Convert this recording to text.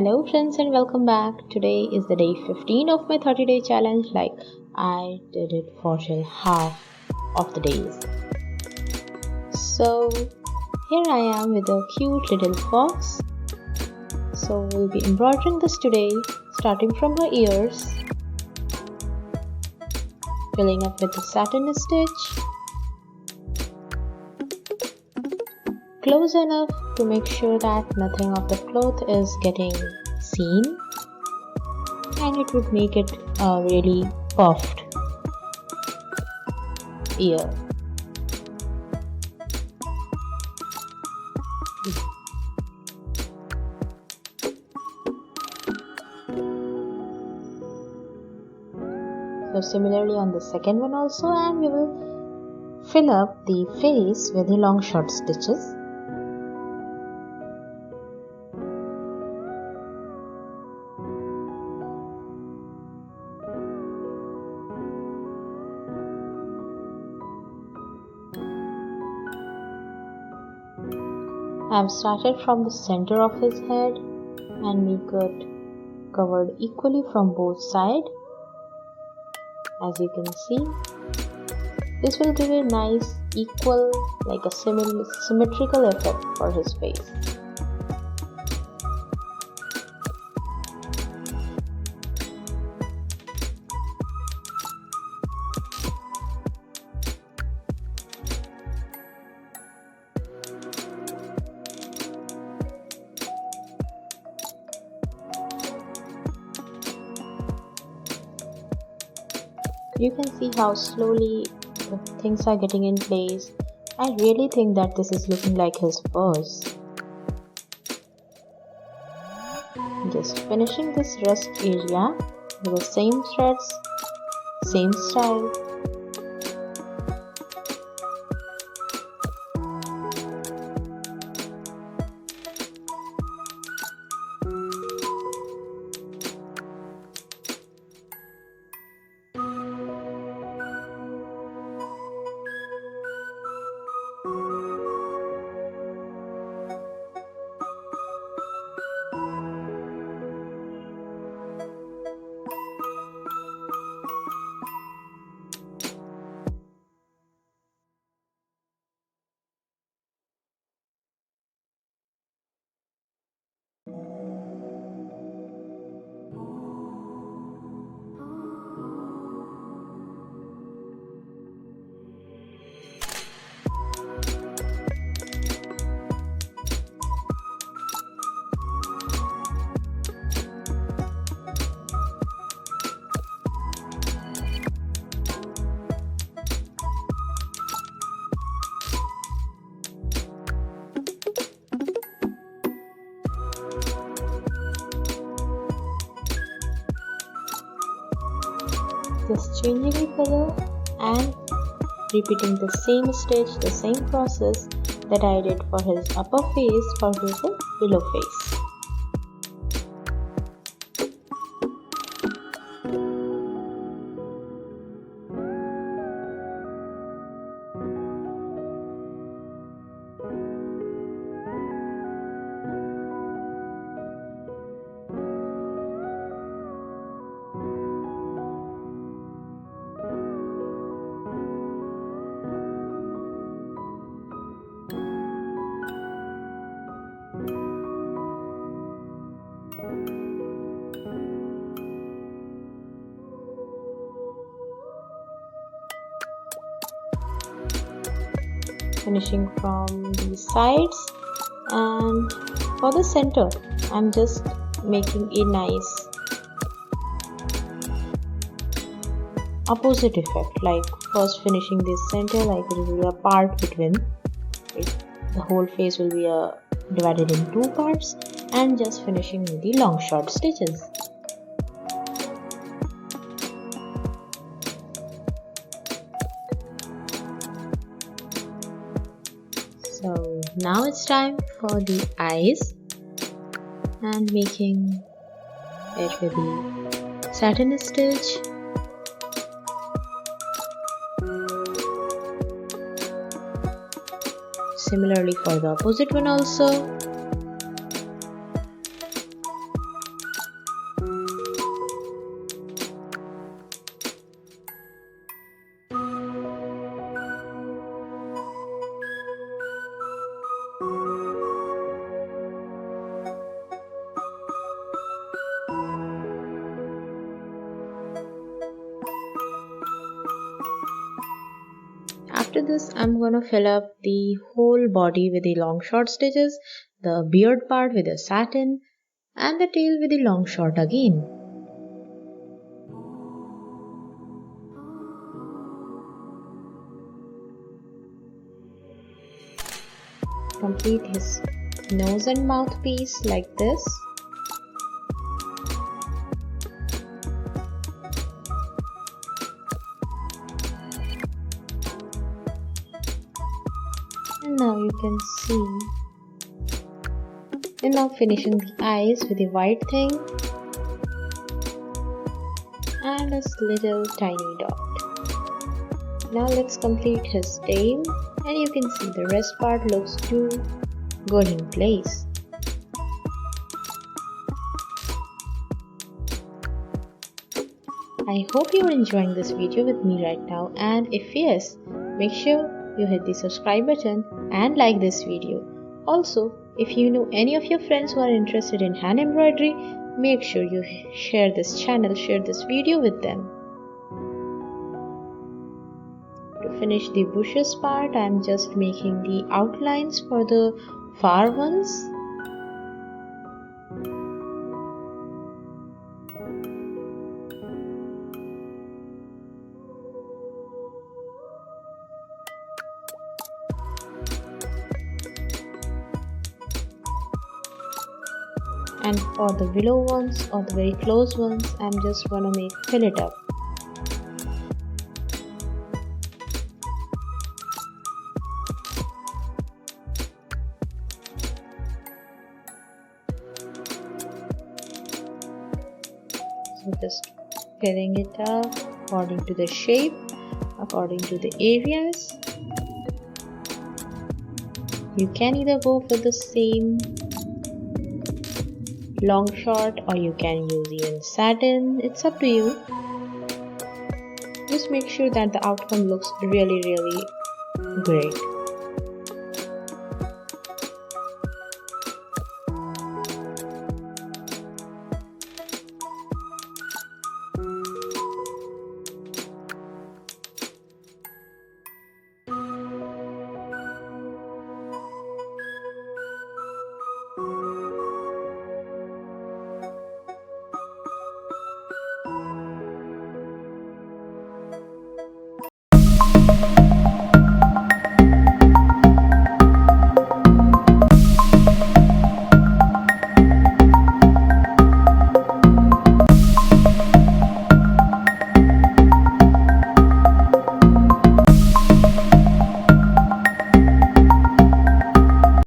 Hello friends and welcome back. Today is the day 15 of my 30-day challenge. I did it for till half of the days. So here I am with a cute little fox. So we'll be embroidering this today, starting from her ears, filling up with the satin stitch, close enough to make sure that nothing of the cloth is getting seen, and it would make it a really puffed ear. So similarly on the second one also, and we will fill up the face with the long short stitches. I have started from the center of his head and make it covered equally from both sides. As you can see, this will give a nice equal, like a symmetrical effect for his face. You can see how slowly things are getting in place. I really think that this is looking like his furs. Just finishing this rest area with the same threads, same style. Just changing the color and repeating the same stitch, the same process that I did for his upper face, for his below face. Finishing from the sides, and for the center I'm just making a nice opposite effect, like first finishing this center, like there will be a part between it. The whole face will be divided in two parts, and just finishing with the long short stitches. So now it's time for the eyes, and making it with the satin stitch. Similarly for the opposite one also. After this, I'm gonna fill up the whole body with the long short stitches, the beard part with the satin, and the tail with the long short again. Complete his nose and mouth piece like this. And now you can see. And now finishing the eyes with the white thing and a little tiny dot. Now let's complete his tail, and you can see the rest part looks too good in place. I hope you're enjoying this video with me right now, and if yes, make sure you hit the subscribe button and like this video. Also, if you know any of your friends who are interested in hand embroidery, make sure you share this channel, share this video with them. To finish the bushes part, I'm just making the outlines for the far ones. And for the below ones or the very close ones, I'm just gonna fill it up. So just filling it up according to the shape, according to the areas. You can either go for the same long short or you can use even satin. It's up to you. Just make sure that the outcome looks really great.